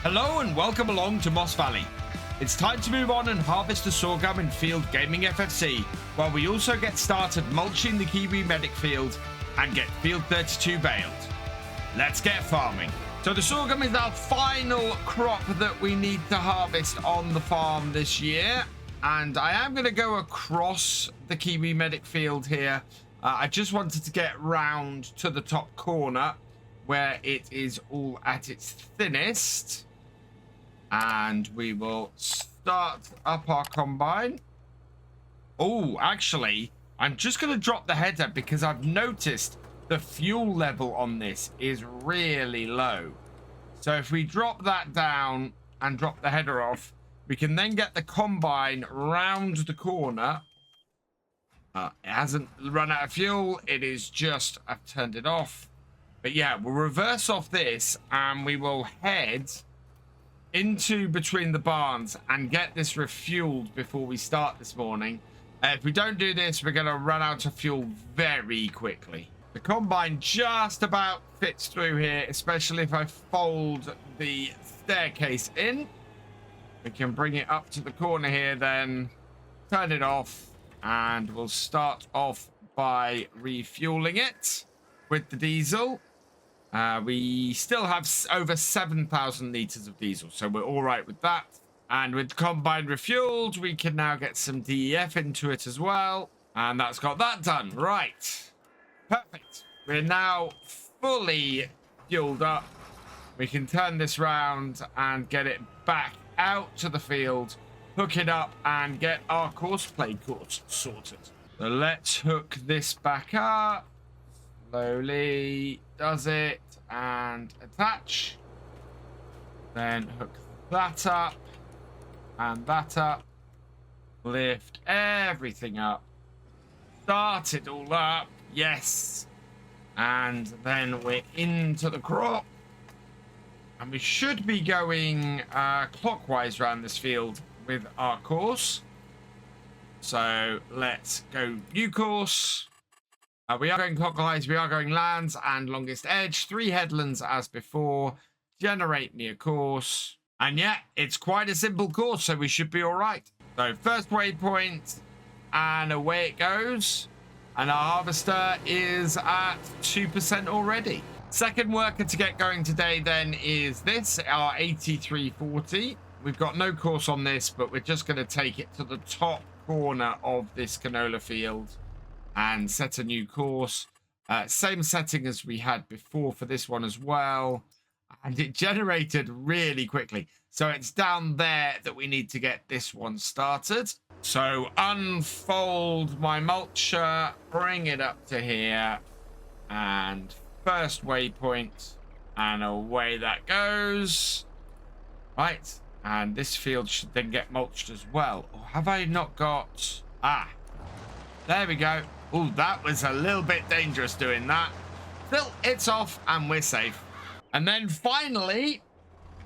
Hello and welcome along to Moss Valley. It's time to move on and harvest the sorghum in field GamingFFC, while we also get started mulching the KiwiMedic field and get field 32 baled. Let's get farming. So the sorghum is our final crop that we need to harvest on the farm this year, and I am going to go across the KiwiMedic field here. I just wanted to get round to the top corner where it is all at its thinnest. And we will start up our combine. Oh, actually, I'm just going to drop the header because I've noticed the fuel level on this is really low. So if we drop that down and drop the header off, we can then get the combine round the corner. It hasn't run out of fuel. It is just, I've turned it off. But yeah, we'll reverse off this and we will head into between the barns and get this refueled before we start this morning. If we don't do this, we're going to run out of fuel very quickly. The combine just about fits through here, especially if I fold the staircase in. We can bring it up to the corner here, then turn it off, and we'll start off by refueling it with the diesel. We still have over 7,000 litres of diesel, so we're all right with that. And with combine refueled, we can now get some DEF into it as well. And that's got that done. Right. Perfect. We're now fully fueled up. We can turn this round and get it back out to the field, hook it up, and get our play course sorted. So let's hook this back up. Slowly does it and attach. Then hook that up and that up. Lift everything up. Start it all up. Yes. And then we're into the crop. And we should be going clockwise around this field with our course. So let's go new course. We are going clockwise, we are going lands and longest edge, 3 headlands as before. Generate me a course. And yeah, it's quite a simple course, so we should be all right. So first waypoint, and away it goes. And our harvester is at 2% already. Second worker to get going today then is this, our 8340. We've got no course on this, but we're just going to take it to the top corner of this canola field and set a new course. Same setting as we had before for this one as well. And it generated really quickly. So it's down there that we need to get this one started. So unfold my mulcher, bring it up to here, and first waypoint, and away that goes. Right, and this field should then get mulched as well. Or have I not got... Ah, there we go. Oh, that was a little bit dangerous doing that. Still, it's off and we're safe. And then finally,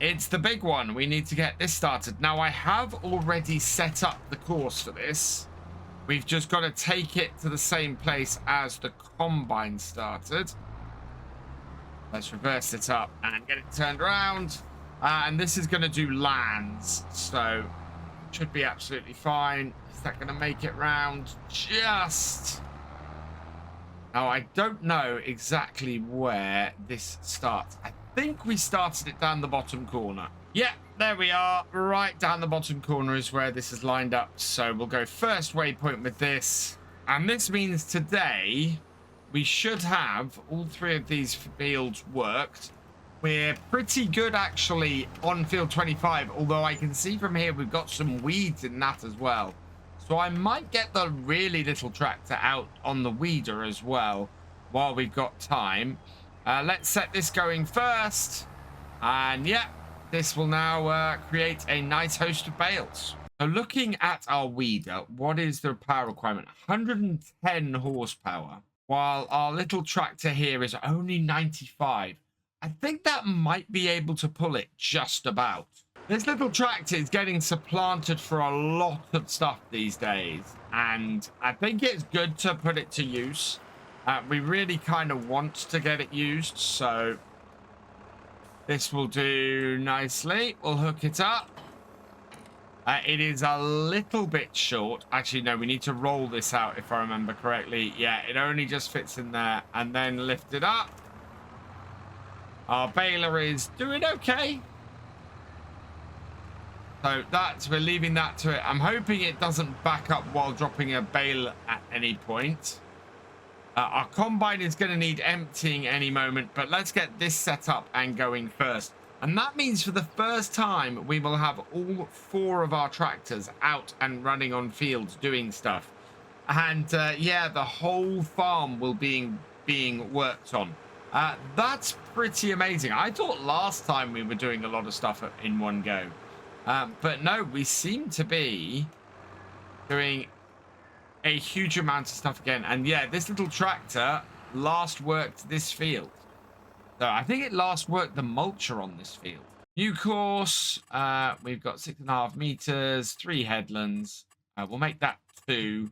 it's the big one. We need to get this started. Now, I have already set up the course for this. We've just got to take it to the same place as the combine started. Let's reverse it up and get it turned around. And this is going to do lands. So, should be absolutely fine. Is that going to make it round? Just... Now, I don't know exactly where this starts. I think we started it down the bottom corner. Yeah, there we are. Right down the bottom corner is where this is lined up. So we'll go first waypoint with this. And this means today we should have all 3 of these fields worked. We're pretty good, actually, on field 25. Although I can see from here we've got some weeds in that as well. So I might get the really little tractor out on the weeder as well while we've got time. Let's set this going first. And yeah, this will now create a nice host of bales. So looking at our weeder, what is the power requirement? 110 horsepower, while our little tractor here is only 95. I think that might be able to pull it just about. This little tractor is getting supplanted for a lot of stuff these days, and I think it's good to put it to use. We really kind of want to get it used, so This will do nicely. We'll hook it up. It is a little bit short. Actually, no, we need to roll this out if I remember correctly. Yeah, it only just fits in there and then lift it up. Our baler is doing okay. So we're leaving that to it. I'm hoping it doesn't back up while dropping a bale at any point. Our combine is going to need emptying any moment, but let's get this set up and going first. And that means for the first time, we will have all 4 of our tractors out and running on fields doing stuff. And yeah, the whole farm will be being worked on. That's pretty amazing. I thought last time we were doing a lot of stuff in one go. But no, we seem to be doing a huge amount of stuff again. And yeah, this little tractor last worked this field. So I think it last worked the mulcher on this field. New course. We've got 6.5 meters, 3 headlands. We'll make that 2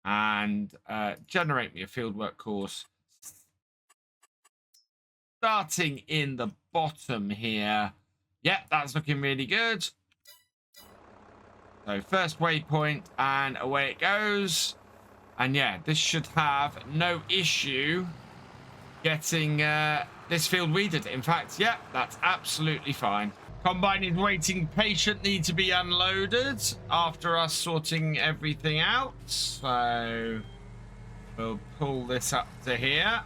and generate me a fieldwork course. Starting in the bottom here. Yep, that's looking really good. So first waypoint and away it goes. And yeah, this should have no issue getting this field weeded. In fact, yeah, that's absolutely fine. Combine is waiting patiently to be unloaded after us sorting everything out. So we'll pull this up to here.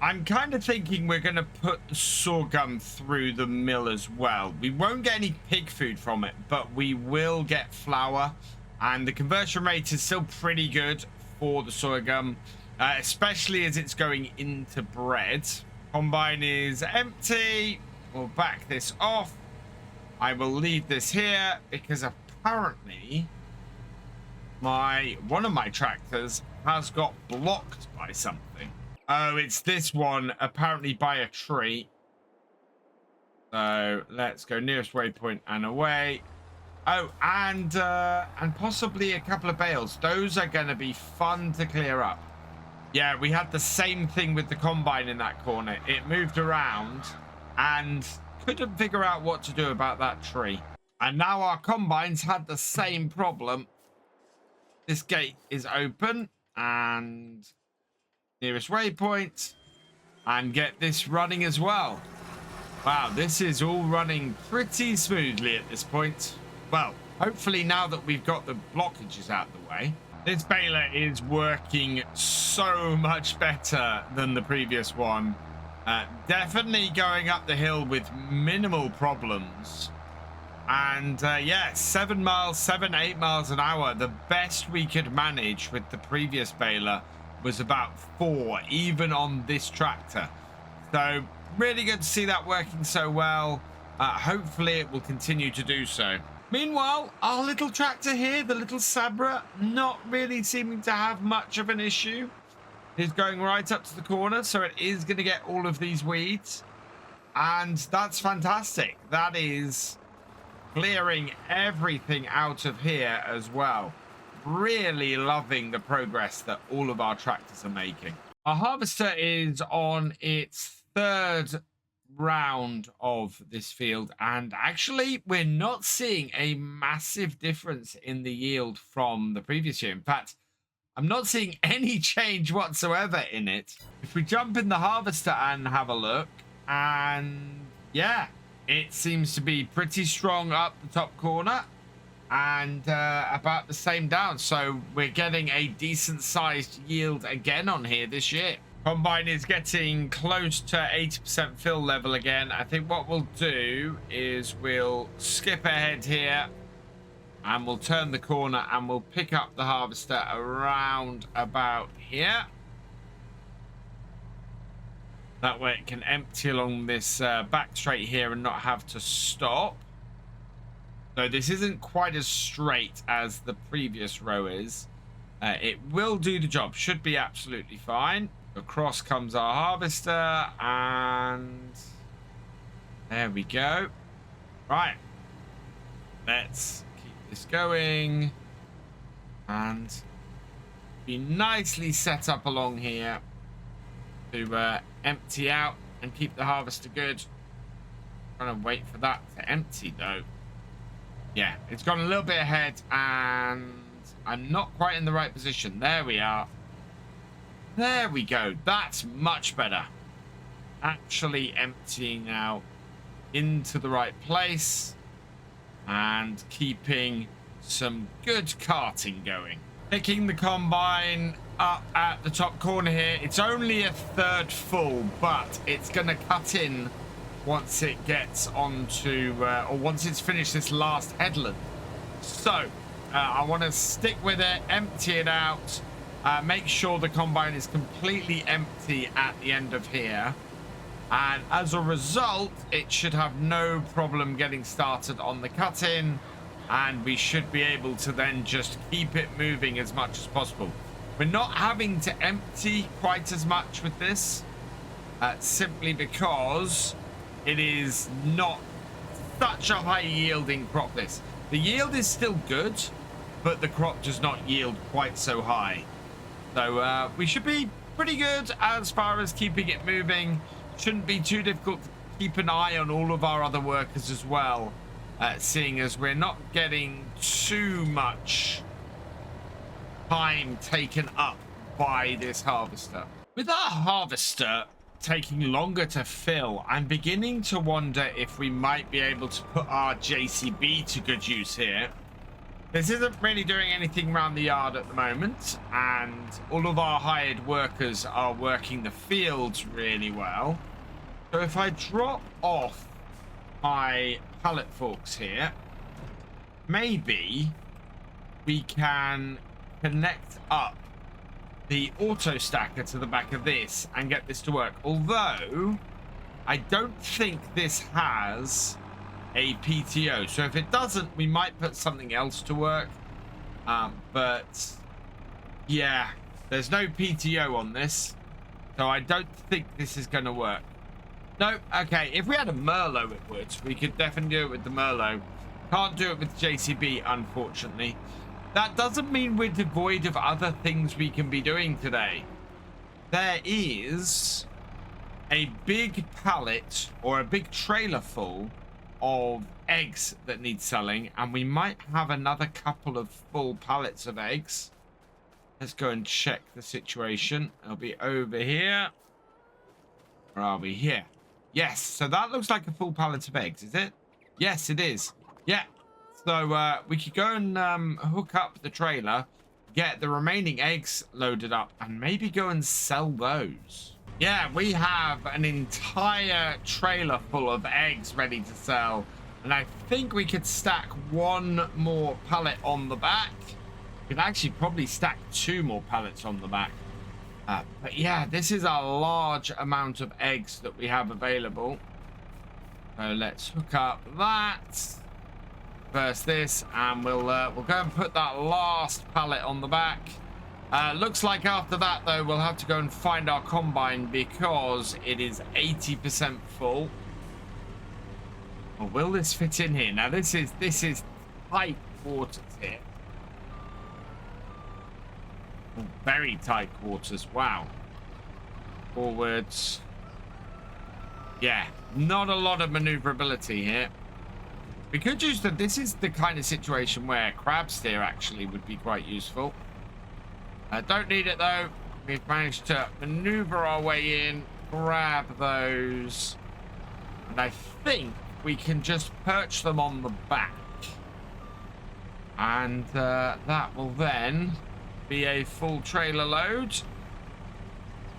I'm kind of thinking we're going to put the sorghum through the mill as well. We won't get any pig food from it, but we will get flour. And the conversion rate is still pretty good for the sorghum, especially as it's going into bread. Combine is empty. We'll back this off. I will leave this here because apparently one of my tractors has got blocked by something. Oh, it's this one, apparently by a tree. So let's go nearest waypoint and away. Oh, and possibly a couple of bales. Those are going to be fun to clear up. Yeah, we had the same thing with the combine in that corner. It moved around and couldn't figure out what to do about that tree. And now our combines had the same problem. This gate is open and nearest waypoint and get this running as well. Wow, this is all running pretty smoothly at this point. Well, hopefully now that we've got the blockages out of the way. This baler is working so much better than the previous one. Definitely going up the hill with minimal problems. And yeah, 8 miles an hour. The best we could manage with the previous baler was about 4, even on this tractor. So really good to see that working so well. Hopefully it will continue to do so. Meanwhile, our little tractor here, the little Sabra, not really seeming to have much of an issue. It's going right up to the corner, so it is going to get all of these weeds. And that's fantastic. That is clearing everything out of here as well. Really loving the progress that all of our tractors are making. Our harvester is on its 3rd round of this field, and actually we're not seeing a massive difference in the yield from the previous year. In fact, I'm not seeing any change whatsoever in it. If we jump in the harvester and have a look, and yeah, it seems to be pretty strong up the top corner and about the same down. So we're getting a decent sized yield again on here this year. Combine is getting close to 80% fill level again. I think what we'll do is we'll skip ahead here and we'll turn the corner and we'll pick up the harvester around about here. That way it can empty along this back straight here and not have to stop. So this isn't quite as straight as the previous row is. It will do the job. Should be absolutely fine. Across comes our harvester and there we go. Right. Let's keep this going and be nicely set up along here to empty out and keep the harvester good. Trying to wait for that to empty though. Yeah, it's gone a little bit ahead and I'm not quite in the right position. There we are. There we go. That's much better. Actually emptying now into the right place and keeping some good carting going. Picking the combine up at the top corner here. It's only a third full, but it's going to cut in once it gets onto, or once it's finished this last headland. So I want to stick with it, empty it out, make sure the combine is completely empty at the end of here. And as a result, it should have no problem getting started on the cut-in, and we should be able to then just keep it moving as much as possible. We're not having to empty quite as much with this, simply because it is not such a high yielding crop. The yield is still good, but the crop does not yield quite so high. So we should be pretty good as far as keeping it moving. Shouldn't be too difficult to keep an eye on all of our other workers as well, seeing as we're not getting too much time taken up by this harvester. With our harvester taking longer to fill, I'm beginning to wonder if we might be able to put our JCB to good use here. This isn't really doing anything around the yard at the moment, and all of our hired workers are working the fields really well. So if I drop off my pallet forks here, maybe we can connect up the auto stacker to the back of this and get this to work. Although I don't think this has a PTO, so if it doesn't, we might put something else to work. But yeah, there's no PTO on this, so I don't think this is going to work. No, okay, if we had a Merlot it would. We could definitely do it with the Merlot. Can't do it with JCB, unfortunately. That doesn't mean we're devoid of other things we can be doing today. There is a big pallet or a big trailer full of eggs that need selling, and we might have another couple of full pallets of eggs. Let's go and check the situation. It'll be over here. Where are we? Here. Yes, so that looks like a full pallet of eggs, is it? Yes, it is. Yeah. So we could go and hook up the trailer, get the remaining eggs loaded up, and maybe go and sell those. Yeah, we have an entire trailer full of eggs ready to sell, and I think we could stack one more pallet on the back. We could actually probably stack 2 more pallets on the back. But yeah, this is a large amount of eggs that we have available. So let's hook up that. First this, and we'll go and put that last pallet on the back. Looks like after that though, we'll have to go and find our combine because it is 80% full. Or will this fit in here? Now this is tight quarters here. Very tight quarters. Wow. Forwards. Yeah, not a lot of maneuverability here. We could use that. This is the kind of situation where crab steer actually would be quite useful. Don't need it though. We've managed to maneuver our way in, grab those, and I think we can just perch them on the back, and that will then be a full trailer load.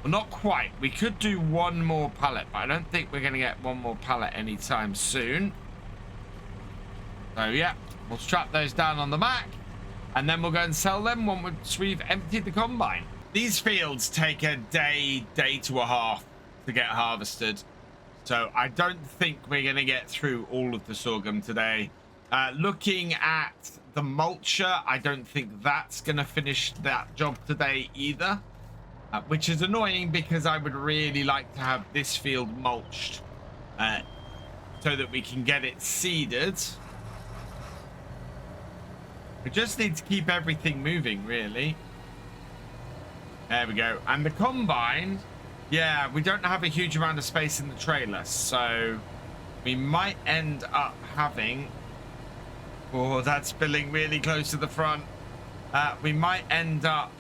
Well, not quite. We could do one more pallet, but I don't think we're going to get one more pallet anytime soon. So yeah, we'll strap those down on the back, and then we'll go and sell them once we've emptied the combine. These fields take a day to a half to get harvested, so I don't think we're going to get through all of the sorghum today. Looking at the mulcher, I don't think that's going to finish that job today either, which is annoying because I would really like to have this field mulched so that we can get it seeded. We just need to keep everything moving, really. There we go. And the combine Yeah, we don't have a huge amount of space in the trailer, so we might end up having... Oh, that's spilling really close to the front. We might end up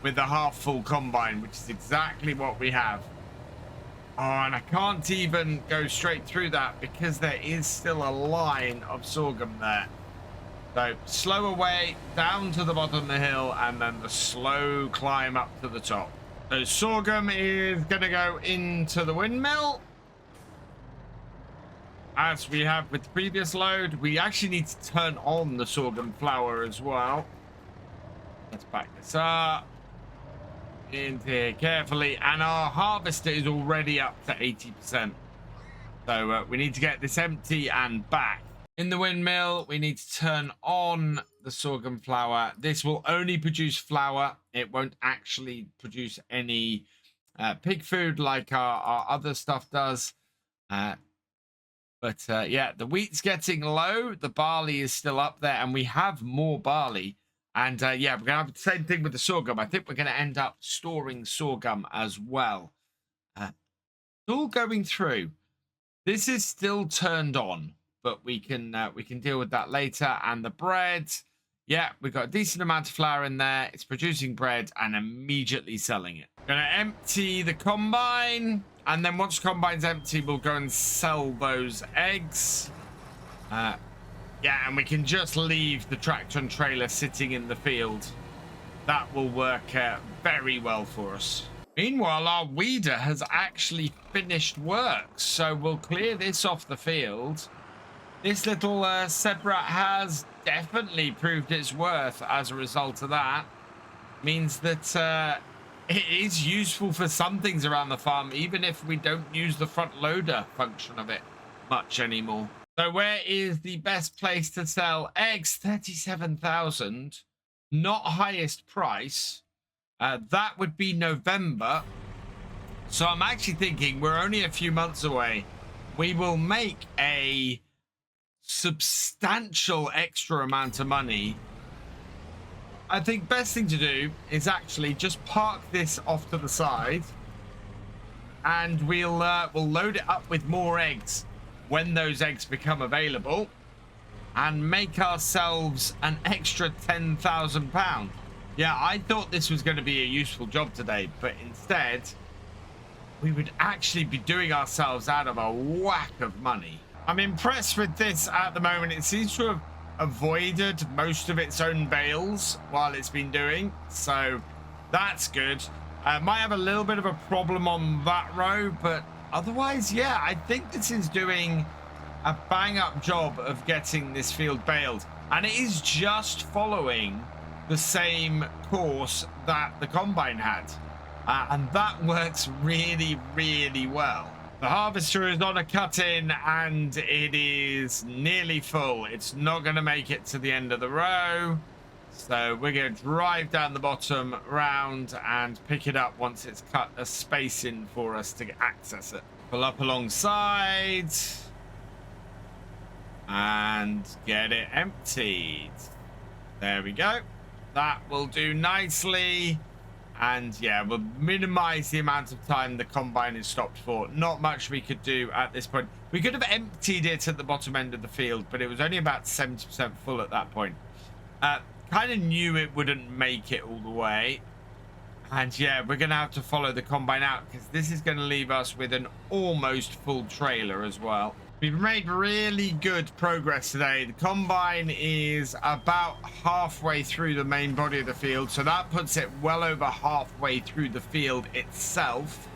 with a half-full combine, which is exactly what we have. Oh, and I can't even go straight through that because there is still a line of sorghum there. So slow away down to the bottom of the hill and then the slow climb up to the top. So sorghum is going to go into the windmill. As we have with the previous load, we actually need to turn on the sorghum flour as well. Let's back this up. Into here carefully. And our harvester is already up to 80%. So we need to get this empty and back. In the windmill, we need to turn on the sorghum flour. This will only produce flour. It won't actually produce any pig food like our other stuff does. But yeah, the wheat's getting low. The barley is still up there, and we have more barley. And yeah, we're going to have the same thing with the sorghum. I think we're going to end up storing sorghum as well. It's all going through. This is still turned on, but we can deal with that later. And the bread, yeah, we've got a decent amount of flour in there. It's producing bread and immediately selling it. Going to empty the combine. And then once the combine's empty, we'll go and sell those eggs. Yeah, and we can just leave the tractor and trailer sitting in the field. That will work very well for us. Meanwhile, our weeder has actually finished work. So we'll clear this off the field. This little Sebrat has definitely proved its worth as a result of that. Means that... it is useful for some things around the farm, even if we don't use the front loader function of it much anymore. So where is the best place to sell eggs? 37,000, not highest price. That would be November. So I'm actually thinking we're only a few months away. We will make a substantial extra amount of money. I think best thing to do is actually just park this off to the side, and we'll load it up with more eggs when those eggs become available, and make ourselves an extra £10,000. Yeah, I thought this was going to be a useful job today, but instead we would actually be doing ourselves out of a whack of money. I'm impressed with this at the moment. It seems to have avoided most of its own bales while it's been doing, so that's good. Might have a little bit of a problem on that row, but otherwise, yeah, I think this is doing a bang-up job of getting this field baled, and it is just following the same course that the combine had, and that works really, really well. The harvester is on a cut-in, and it is nearly full. It's not going to make it to the end of the row. So we're going to drive down the bottom round and pick it up once it's cut a space in for us to access it. Pull up alongside and get it emptied. There we go. That will do nicely. And yeah, we'll minimize the amount of time the combine is stopped for. Not much we could do at this point. We could have emptied it at the bottom end of the field, but it was only about 70% full at that point. Kind of knew it wouldn't make it all the way. And yeah, we're going to have to follow the combine out, because this is going to leave us with an almost full trailer as well. We've made really good progress today. The combine is about halfway through the main body of the field, so that puts it well over halfway through the field itself.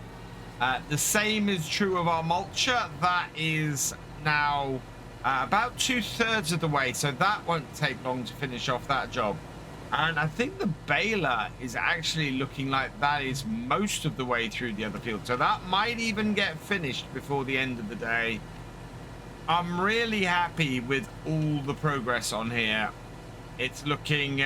The same is true of our mulcher. That is now about 2/3 of the way, so that won't take long to finish off that job. And I think the baler is actually looking like that is most of the way through the other field, so that might even get finished before the end of the day. I'm really happy with all the progress on here. It's looking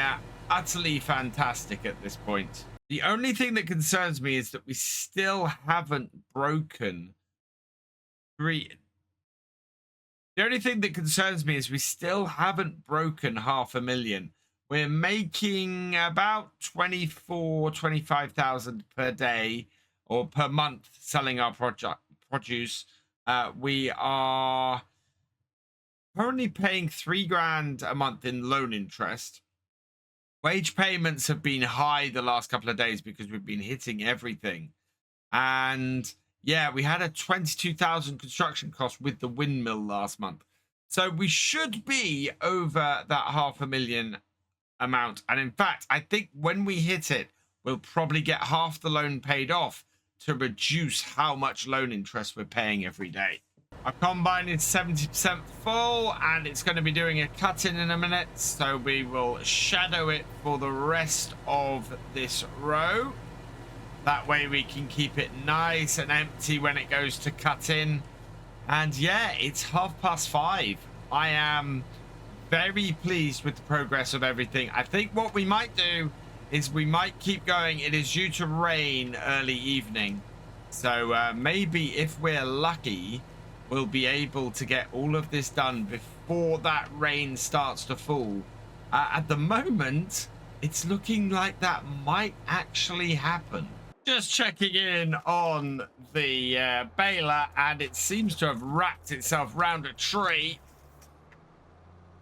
utterly fantastic at this point. The only thing that concerns me is that we still haven't broken The only thing that concerns me is we still haven't broken 500,000. We're making about 24,000, 25,000 per day or per month selling our produce. We are currently paying $3,000 a month in loan interest. Wage payments have been high the last couple of days because we've been hitting everything. And yeah, we had a 22,000 construction cost with the windmill last month. So we should be over that $500,000 amount. And in fact, I think when we hit it, we'll probably get half the loan paid off to reduce how much loan interest we're paying every day. Our combine is 70% full, and it's going to be doing a cut-in a minute. So we will shadow it for the rest of this row. That way we can keep it nice and empty when it goes to cut in. And yeah, it's 5:30. I am very pleased with the progress of everything. I think what we might do is we might keep going. It is due to rain early evening. So maybe if we're lucky, we'll be able to get all of this done before that rain starts to fall. At the moment, it's looking like that might actually happen. Just checking in on the baler, and it seems to have wrapped itself round a tree.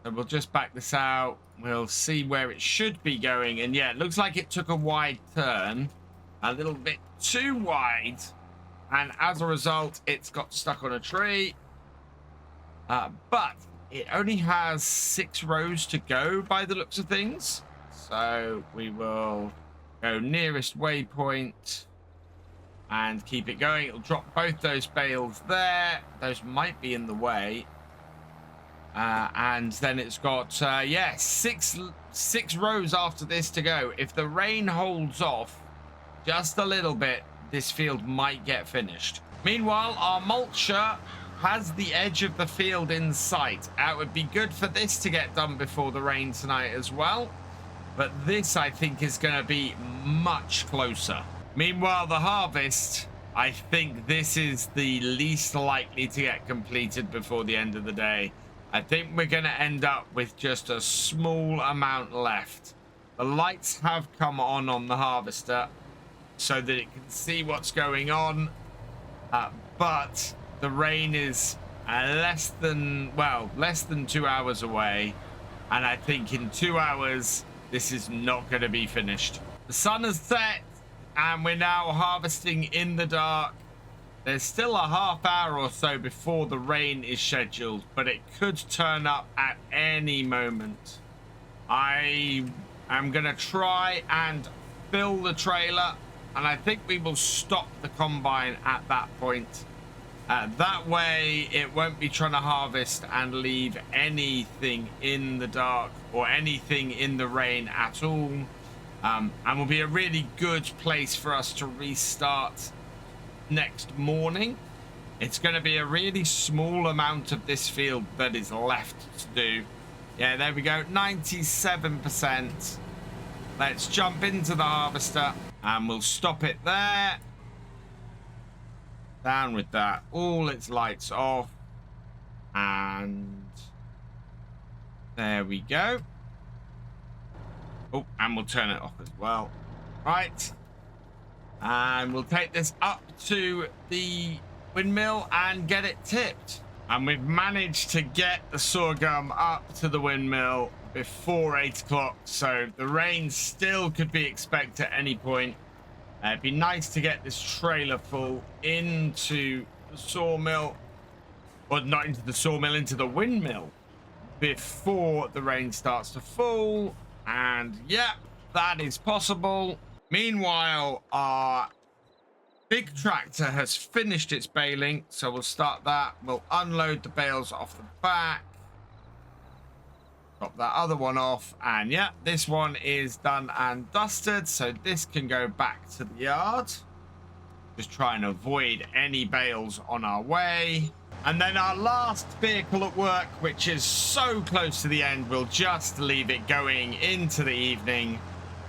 So we'll just back this out. We'll see where it should be going. And yeah, it looks like it took a wide turn, a little bit too wide. And as a result, it's got stuck on a tree. But it only has 6 rows to go by the looks of things. So we will go nearest waypoint and keep it going. It'll drop both those bales there. Those might be in the way. And then it's got, yeah, six rows after this to go. If the rain holds off just a little bit, this field might get finished. Meanwhile, our mulcher has the edge of the field in sight. It would be good for this to get done before the rain tonight as well. But this, I think, is going to be much closer. Meanwhile, the harvest, I think this is the least likely to get completed before the end of the day. I think we're going to end up with just a small amount left. The lights have come on the harvester so that it can see what's going on. But the rain is less than 2 hours away. And I think in 2 hours, this is not going to be finished. The sun has set, and we're now harvesting in the dark. There's still a half hour or so before the rain is scheduled, but it could turn up at any moment. I am going to try and fill the trailer, and I think we will stop the combine at that point. That way, it won't be trying to harvest and leave anything in the dark or anything in the rain at all. And will be a really good place for us to restart next morning. It's going to be a really small amount of this field that is left to do. Yeah, there we go, 97%. Let's jump into the harvester and we'll stop it there. Down with that, all its lights off, and there we go. Oh, and we'll turn it off as well. Right. And we'll take this up to the windmill and get it tipped. And we've managed to get the sorghum up to the windmill before 8 o'clock. So the rain still could be expected at any point. It'd be nice to get this trailer full into the sawmill. Well, not into the sawmill, into the windmill before the rain starts to fall. And yeah, that is possible. Meanwhile, our big tractor has finished its baling, so we'll start that. We'll unload the bales off the back, drop that other one off, and yeah, this one is done and dusted, so this can go back to the yard. Just try and avoid any bales on our way. And then our last vehicle at work, which is so close to the end, we'll just leave it going into the evening,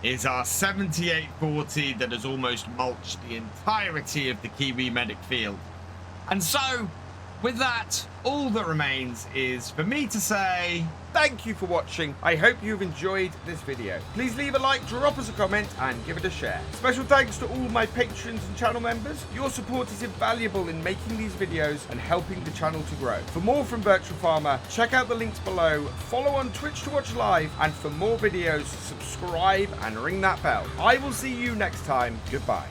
is our 7840 that has almost mulched the entirety of the KiwiMedic field. And so With that, all that remains is for me to say Thank you for watching. I hope you've enjoyed this video. Please leave a like, drop us a comment, and give it a share. Special thanks to all my patrons and channel members. Your support is invaluable in making these videos and helping the channel to grow. For more from Virtual Farmer, check out the links below, follow on Twitch to watch live, and for more videos, subscribe and ring that bell. I will see you next time. Goodbye.